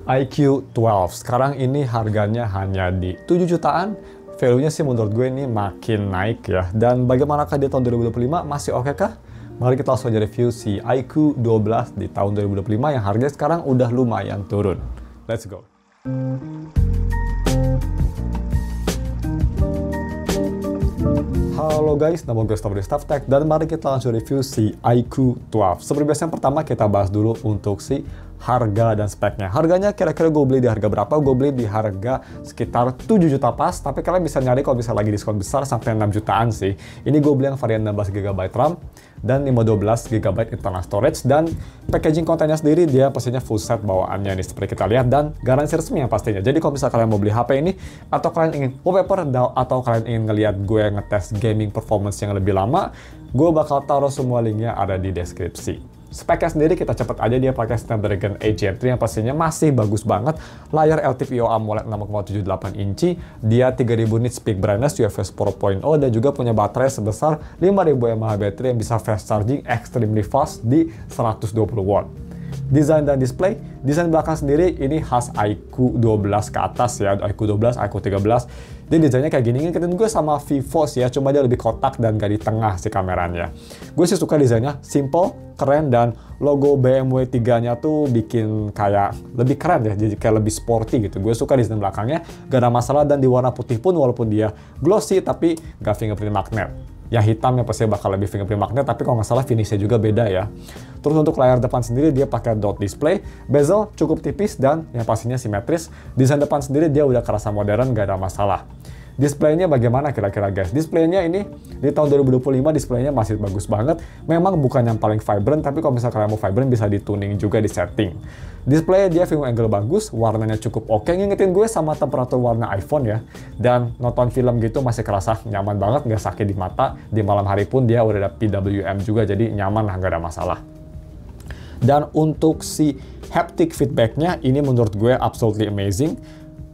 iQ12. Sekarang ini harganya hanya di 7 jutaan. Value-nya sih menurut gue ini makin naik ya. Dan bagaimanakah di tahun 2025? Masih oke kah? Mari kita langsung aja review si iQ12 di tahun 2025 yang harganya sekarang udah lumayan turun. Let's go. Halo guys, nama gue Gustavo dari StuffTech dan mari kita langsung review si iQ12. Seperti biasa yang pertama kita bahas dulu untuk si harga dan speknya. Harganya kira-kira gue beli di harga berapa? Gue beli di harga sekitar 7 juta pas, tapi kalian bisa nyari kalau bisa lagi diskon besar sampai 6 jutaan sih. Ini gue beli yang varian 16GB RAM dan 512GB internal storage, dan packaging kontennya sendiri dia pastinya full set bawaannya nih seperti kita lihat dan garansi resmi yang pastinya. Jadi kalau misalnya kalian mau beli HP ini atau kalian ingin wallpaper atau kalian ingin ngelihat gue ngetes gaming performance yang lebih lama, gue bakal taruh semua linknya ada di deskripsi. Speknya sendiri kita cepet aja, dia pakai Snapdragon 8 Gen 3 yang pastinya masih bagus banget. Layar LTPO AMOLED 6,78 inci, dia 3000 nits peak brightness UFS 4.0 dan juga punya baterai sebesar 5000 mAh baterai yang bisa fast charging extremely fast di 120 watt. Desain dan display, desain belakang sendiri ini khas iQ12 ke atas ya, iQ12, iQ13. Dia desainnya kayak gini, ngikutin gue sama Vivo sih ya, cuma dia lebih kotak dan gak di tengah si kameranya. Gue sih suka desainnya, simple, keren, dan logo BMW 3-nya tuh bikin kayak lebih keren ya, jadi kayak lebih sporty gitu. Gue suka desain belakangnya, gak ada masalah, dan di warna putih pun walaupun dia glossy tapi gak fingerprint magnet. Yang hitam yang pasti bakal lebih fingerprint magnet, tapi kalau nggak salah finishnya juga beda ya. Terus untuk layar depan sendiri dia pakai dot display, bezel cukup tipis dan yang pastinya simetris. Desain depan sendiri dia udah kerasa modern, nggak ada masalah. Displaynya bagaimana kira-kira guys? Displaynya ini di tahun 2025 displaynya masih bagus banget. Memang bukan yang paling vibrant, tapi kalau misalnya kalian mau vibrant bisa dituning juga di setting. Display dia view angle bagus, warnanya cukup oke, ngingetin gue sama temperatur warna iPhone ya. Dan nonton film gitu masih kerasa nyaman banget, nggak sakit di mata. Di malam hari pun dia udah ada PWM juga, jadi nyaman lah, nggak ada masalah. Dan untuk si haptic feedbacknya ini menurut gue absolutely amazing.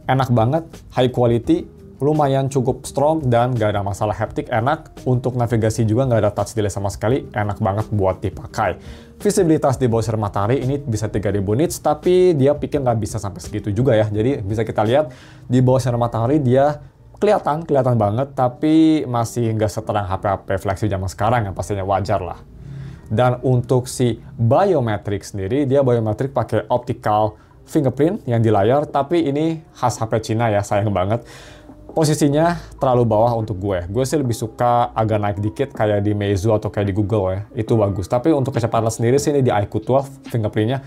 Enak banget, high quality, lumayan cukup strong dan gak ada masalah. Haptic enak, untuk navigasi juga gak ada touch delay sama sekali, enak banget buat dipakai. Visibilitas di bawah sinar matahari ini bisa 3000 nits, tapi dia pikir nggak bisa sampai segitu juga ya. Jadi bisa kita lihat di bawah sinar matahari dia kelihatan banget, tapi masih nggak seterang HP-HP flagship zaman sekarang yang pastinya wajar lah. Dan untuk si biometric sendiri, dia biometric pakai optical fingerprint yang di layar, tapi ini khas HP Cina ya, sayang banget. Posisinya terlalu bawah untuk gue. Gue sih lebih suka agak naik dikit kayak di Meizu atau kayak di Google ya. Itu bagus. Tapi untuk kecepatan sendiri sih ini di iQ12 fingerprintnya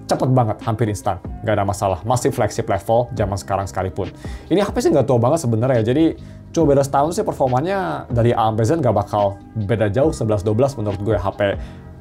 cepet banget, hampir instan. Gak ada masalah. Masih flagship level zaman sekarang sekalipun. Ini HP sih nggak tua banget sebenarnya ya. Jadi coba beda setahun sih performanya dari A sampai Z nggak bakal beda jauh 11-12 menurut gue HP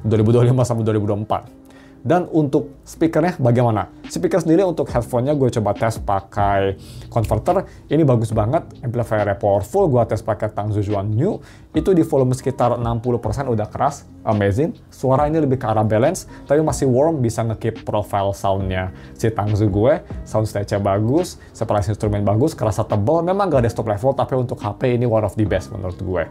2025 sampai 2024. Dan untuk speakernya bagaimana? Speaker sendiri untuk headphone-nya gue coba tes pakai converter. Ini bagus banget, amplifiernya powerful. Gue tes pakai Tangzu Yuan New. Itu di volume sekitar 60% udah keras, amazing. Suara ini lebih ke arah balance, tapi masih warm, bisa nge-keep profile sound-nya si Tangzu gue. Sound stage-nya bagus, separasi instrumen bagus, kerasa tebal. Memang gak desktop level, tapi untuk HP ini one of the best menurut gue.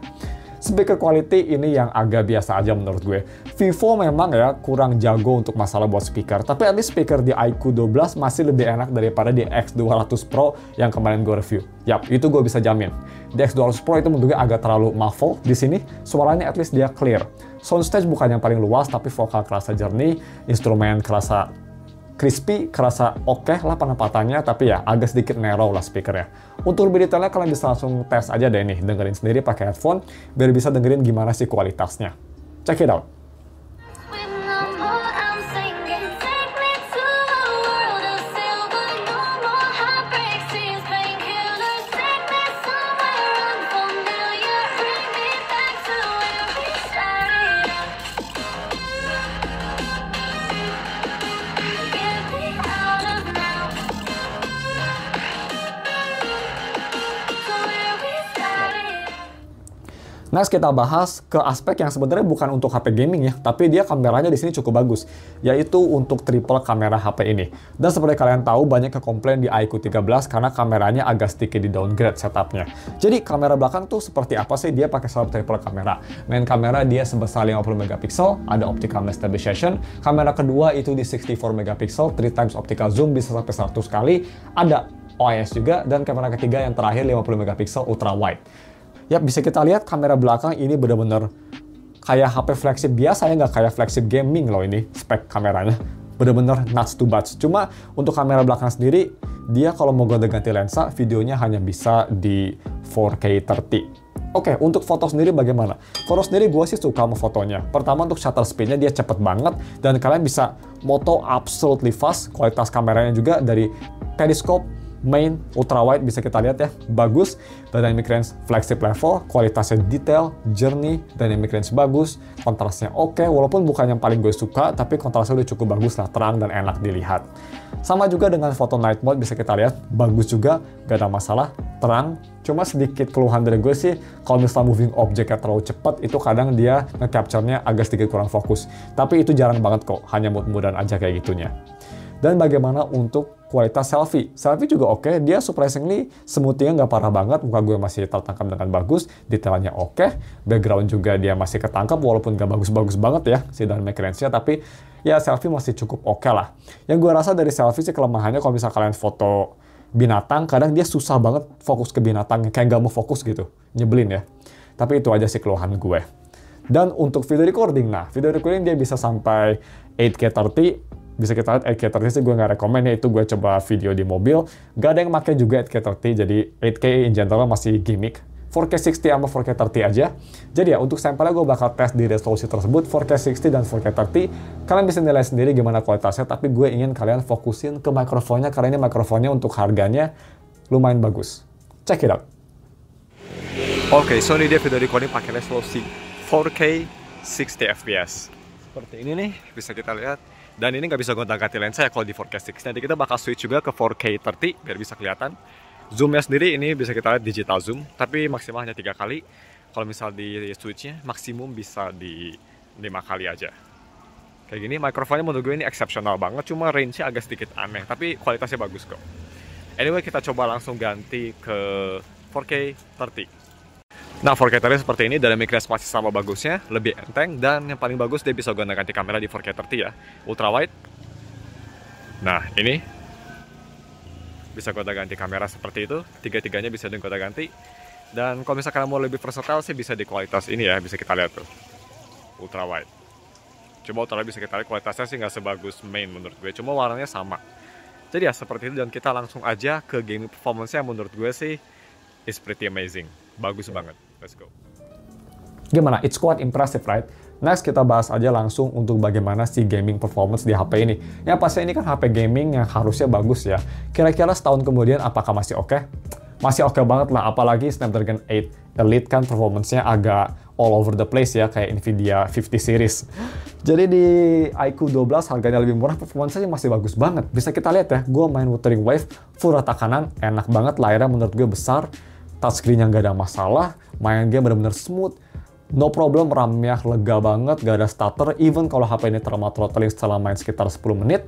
Speaker quality ini yang agak biasa aja menurut gue. Vivo memang ya kurang jago untuk masalah buat speaker, tapi at least speaker di iQ12 masih lebih enak daripada di X200 Pro yang kemarin gue review. Yap, itu gue bisa jamin. Di X200 Pro itu menurut gue agak terlalu muffled. Di sini suaranya at least dia clear. Soundstage bukan yang paling luas, tapi vokal kerasa jernih, instrumen kerasa crispy, kerasa oke lah penempatannya, tapi ya agak sedikit narrow lah speakernya. Untuk lebih detailnya kalian bisa langsung tes aja deh nih, dengerin sendiri pakai headphone, biar bisa dengerin gimana sih kualitasnya. Check it out! Next kita bahas ke aspek yang sebenarnya bukan untuk HP gaming ya, tapi dia kameranya di sini cukup bagus, yaitu untuk triple kamera HP ini. Dan seperti kalian tahu banyak komplain di iQOO 13 karena kameranya agak sedikit di downgrade setupnya. Jadi kamera belakang tuh seperti apa sih? Dia pakai setup triple kamera. Main kamera dia sebesar 50 megapiksel, ada optical mass stabilization. Kamera kedua itu di 64 megapiksel, 3 times optical zoom bisa sampai 100 kali. Ada OIS juga, dan kamera ketiga yang terakhir 50 megapiksel ultra wide. Ya, bisa kita lihat kamera belakang ini bener-bener kayak HP flagship biasa ya, nggak kayak flagship gaming loh ini spek kameranya. Bener-bener nuts to buts. Cuma untuk kamera belakang sendiri, dia kalau mau ganti lensa, videonya hanya bisa di 4K 30. Oke, untuk foto sendiri bagaimana? Foto sendiri gue sih suka sama fotonya. Pertama untuk shutter speednya dia cepet banget, dan kalian bisa moto absolutely fast. Kualitas kameranya juga dari periscope, main, ultra wide bisa kita lihat ya, bagus. Dynamic range flagship level, kualitasnya detail, jernih, dynamic range bagus, kontrasnya oke, walaupun bukan yang paling gue suka, tapi kontrasnya udah cukup bagus lah, terang dan enak dilihat. Sama juga dengan foto night mode bisa kita lihat, bagus juga, gak ada masalah, terang. Cuma sedikit keluhan dari gue sih, kalau misalnya moving object terlalu cepat, itu kadang dia nge-capture-nya agak sedikit kurang fokus. Tapi itu jarang banget kok, hanya mood-moodan aja kayak gitunya. Dan bagaimana untuk kualitas selfie? Selfie juga oke, dia surprisingly smoothing-nya nggak parah banget, muka gue masih tertangkap dengan bagus, detailnya oke, background juga dia masih ketangkap walaupun nggak bagus-bagus banget ya si dynamic range-nya, tapi ya selfie masih cukup oke lah. Yang gue rasa dari selfie sih kelemahannya kalau misalnya kalian foto binatang, kadang dia susah banget fokus ke binatangnya, kayak nggak mau fokus gitu, nyebelin ya. Tapi itu aja sih keluhan gue. Dan untuk video recording, nah video recording dia bisa sampai 8K 30, bisa kita lihat 8K 30 sih gue nggak rekomen ya, itu gue coba video di mobil, gak ada yang pakai juga 8K 30, jadi 8K in general masih gimmick. 4K 60 sama 4K 30 aja. Jadi ya untuk sampelnya gue bakal tes di resolusi tersebut 4K 60 dan 4K 30. Kalian bisa nilai sendiri gimana kualitasnya, tapi gue ingin kalian fokusin ke mikrofonnya karena ini mikrofonnya untuk harganya lumayan bagus. Check it out. Oke, so ini dia video recording pakai resolusi 4K 60 fps. Seperti ini nih, bisa kita lihat. Dan ini nggak bisa gonta-ganti lensa ya kalau di 4K 60. Nanti kita bakal switch juga ke 4K 30 biar bisa kelihatan. Zoomnya sendiri ini bisa kita lihat digital zoom, tapi maksimal hanya 3 kali. Kalau misal di switchnya maksimum bisa di 5 kali aja. Kayak gini, mikrofonnya menurut gue ini eksepsional banget, cuma range-nya agak sedikit aneh, tapi kualitasnya bagus kok. Anyway, kita coba langsung ganti ke 4K 30. Nah, 4K 30 seperti ini, dynamic range masih sama bagusnya, lebih enteng, dan yang paling bagus dia bisa ganti kamera di 4K 30 ya, ultra wide. Nah, ini bisa ganti kamera seperti itu, tiga-tiganya bisa ganti. Dan kalau misalkan mau lebih versatile sih bisa di kualitas ini ya, bisa kita lihat tuh, ultra wide. Coba ultra wide bisa kita lihat kualitasnya sih nggak sebagus main menurut gue, cuma warnanya sama. Jadi ya seperti itu, dan kita langsung aja ke gaming performance yang menurut gue sih is pretty amazing, bagus banget. Let's go. Gimana? It's quite impressive, right? Next, kita bahas aja langsung untuk bagaimana si gaming performance di HP ini. Yang pasti ini kan HP gaming yang harusnya bagus ya. Kira-kira setahun kemudian apakah masih oke? Masih oke banget lah, apalagi Snapdragon 8 Elite kan performance-nya agak all over the place ya, kayak Nvidia 50 series. Jadi di iQOO 12 harganya lebih murah, performance-nya masih bagus banget. Bisa kita lihat ya, gue main Wuthering Wave, full rata kanan, enak banget, layarnya menurut gue besar, touchscreen-nya nggak ada masalah, main game bener-bener smooth, no problem, RAM-nya lega banget, gak ada stutter, even kalau HP ini thermal throttling setelah main sekitar 10 menit,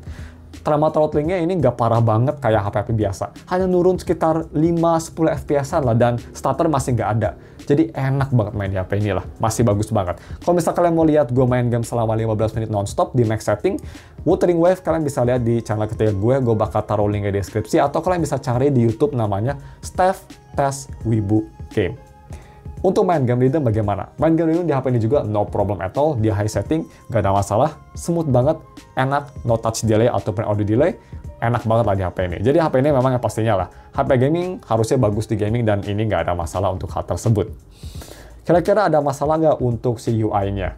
thermal throttlingnya ini nggak parah banget kayak HP-HP biasa, hanya nurun sekitar 5-10 fps-an lah, dan stutter masih nggak ada. Jadi enak banget main di HP ini lah, masih bagus banget. Kalau misalnya kalian mau lihat gue main game selama 15 menit non-stop di max setting, Wuthering Wave kalian bisa lihat di channel ketiga gue bakal taruh linknya di deskripsi, atau kalian bisa cari di YouTube namanya Steph Test Wibu Game. Untuk main game rhythm bagaimana? Main game rhythm di HP ini juga no problem at all, di high setting, gak ada masalah, smooth banget, enak, no touch delay ataupun audio delay, enak banget lah di HP ini. Jadi HP ini memang yang pastinya lah, HP gaming harusnya bagus di gaming, dan ini gak ada masalah untuk hal tersebut. Kira-kira ada masalah nggak untuk si UI-nya?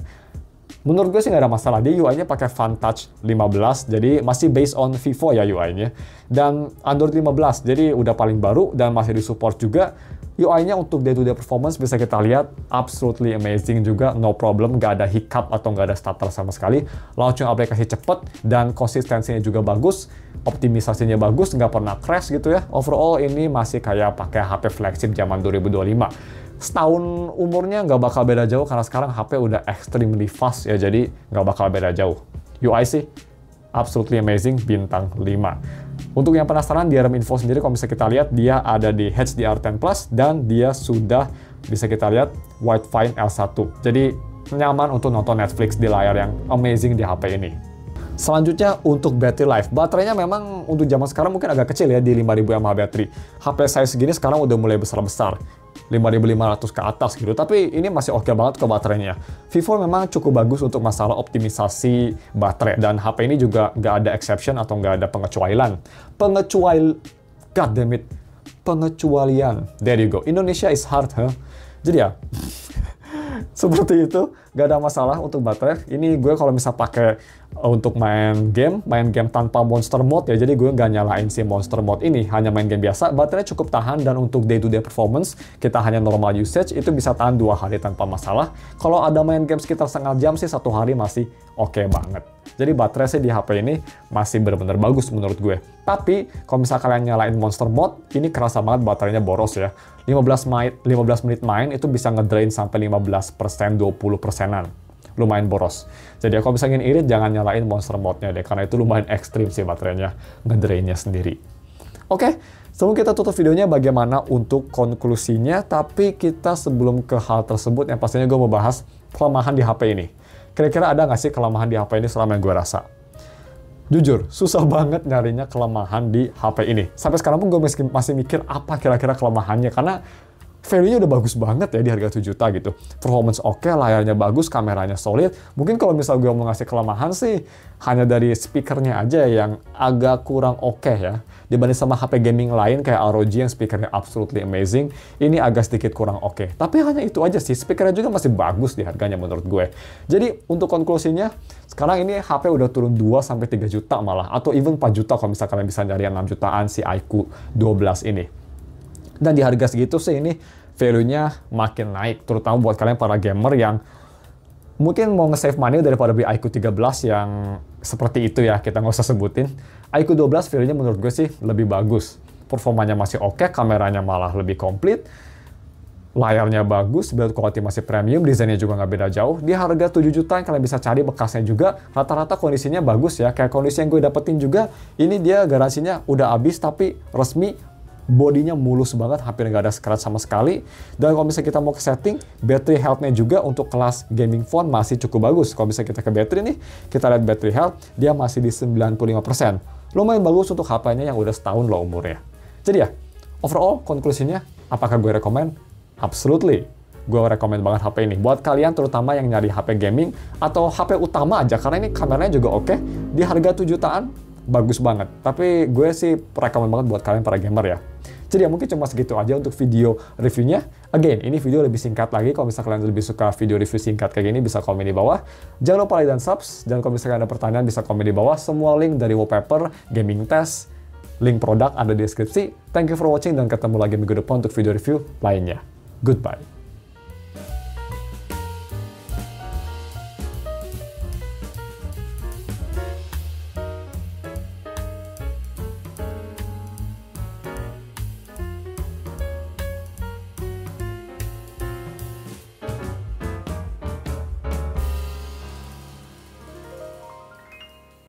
Menurut gue sih nggak ada masalah, dia UI-nya pakai FunTouch 15, jadi masih based on Vivo ya UI-nya. Dan Android 15, jadi udah paling baru dan masih disupport juga. UI-nya untuk day-to-day performance bisa kita lihat absolutely amazing juga, no problem, nggak ada hiccup atau nggak ada stutter sama sekali. Launching aplikasi cepet dan konsistensinya juga bagus, optimisasinya bagus, nggak pernah crash gitu ya. Overall ini masih kayak pakai HP flagship zaman 2025. setahun umurnya nggak bakal beda jauh karena sekarang HP udah extremely fast ya, jadi nggak bakal beda jauh. UI sih absolutely amazing, bintang 5. Untuk yang penasaran di RAM info sendiri, kalau bisa kita lihat dia ada di HDR10 Plus dan dia sudah bisa kita lihat Widefine L1. Jadi nyaman untuk nonton Netflix di layar yang amazing di HP ini. Selanjutnya untuk battery life. Baterainya memang untuk zaman sekarang mungkin agak kecil ya di 5000 mAh baterai. HP saya segini sekarang udah mulai besar-besar. 5500 ke atas gitu, tapi ini masih oke banget ke baterainya. Vivo memang cukup bagus untuk masalah optimisasi baterai, dan HP ini juga nggak ada exception atau nggak ada pengecualian. God damn it. Pengecualian. There you go. Indonesia is hard, huh? Jadi ya, seperti itu, nggak ada masalah untuk baterai. Ini gue kalau misal pakai untuk main game tanpa monster mode ya, jadi gue nggak nyalain si monster mode ini, hanya main game biasa, baterainya cukup tahan, dan untuk day-to-day performance, kita hanya normal usage, itu bisa tahan 2 hari tanpa masalah. Kalau ada main game sekitar setengah jam sih, 1 hari masih oke banget. Jadi baterai sih di HP ini masih benar-benar bagus menurut gue. Tapi, kalau misal kalian nyalain monster mode, ini kerasa banget baterainya boros ya. 15 menit main itu bisa ngedrain sampai 15%, 20%-an. Lumayan boros. Jadi kalau misalnya ingin irit, jangan nyalain monster mode-nya deh, karena itu lumayan ekstrim sih baterainya, ngedrainnya sendiri. Oke, sebelum kita tutup videonya bagaimana untuk konklusinya, tapi kita sebelum ke hal tersebut, yang pastinya gue mau bahas kelemahan di HP ini. Kira-kira ada nggak sih kelemahan di HP ini selama yang gue rasa? Jujur, susah banget nyarinya kelemahan di HP ini. Sampai sekarang pun gue masih mikir apa kira-kira kelemahannya, karena value-nya udah bagus banget ya di harga 7 juta gitu. Performance oke, layarnya bagus, kameranya solid. Mungkin kalau misal gue mau ngasih kelemahan sih, hanya dari speakernya aja yang agak kurang oke ya. Dibanding sama HP gaming lain kayak ROG yang speakernya absolutely amazing, ini agak sedikit kurang oke. Tapi hanya itu aja sih, speakernya juga masih bagus di harganya menurut gue. Jadi untuk konklusinya, sekarang ini HP udah turun 2-3 juta malah, atau even 4 juta kalau misalnya kalian bisa nyari yang 6 jutaan si iQOO 12 ini. Dan di harga segitu sih ini value-nya makin naik, terutama buat kalian para gamer yang mungkin mau nge-save money daripada beli iQOO 13 yang seperti itu ya, kita nggak usah sebutin. iQOO 12 value-nya menurut gue sih lebih bagus. Performanya masih oke, kameranya malah lebih komplit, layarnya bagus, build quality masih premium, desainnya juga nggak beda jauh. Di harga 7 juta kalian bisa cari bekasnya juga, rata-rata kondisinya bagus ya. Kayak kondisi yang gue dapetin juga, ini dia garansinya udah habis tapi resmi, bodinya mulus banget, hampir nggak ada scratch sama sekali. Dan kalau misalnya kita mau ke setting, battery health-nya juga untuk kelas gaming phone masih cukup bagus. Kalau misalnya kita ke battery nih, kita lihat battery health, dia masih di 95%. Lumayan bagus untuk HP-nya yang udah setahun loh umurnya. Jadi ya, overall konklusinya, apakah gue rekomend? Absolutely. Gue rekomend banget HP ini. Buat kalian terutama yang nyari HP gaming atau HP utama aja, karena ini kameranya juga oke. Di harga 7 jutaan, bagus banget. Tapi gue sih rekomend banget buat kalian para gamer ya. Jadi ya mungkin cuma segitu aja untuk video reviewnya. Again, ini video lebih singkat lagi. Kalau misalnya kalian lebih suka video review singkat kayak gini, bisa komen di bawah. Jangan lupa like dan subs. Dan kalau misalnya ada pertanyaan, bisa komen di bawah. Semua link dari wallpaper, gaming test, link produk ada di deskripsi. Thank you for watching dan ketemu lagi minggu depan untuk video review lainnya. Goodbye.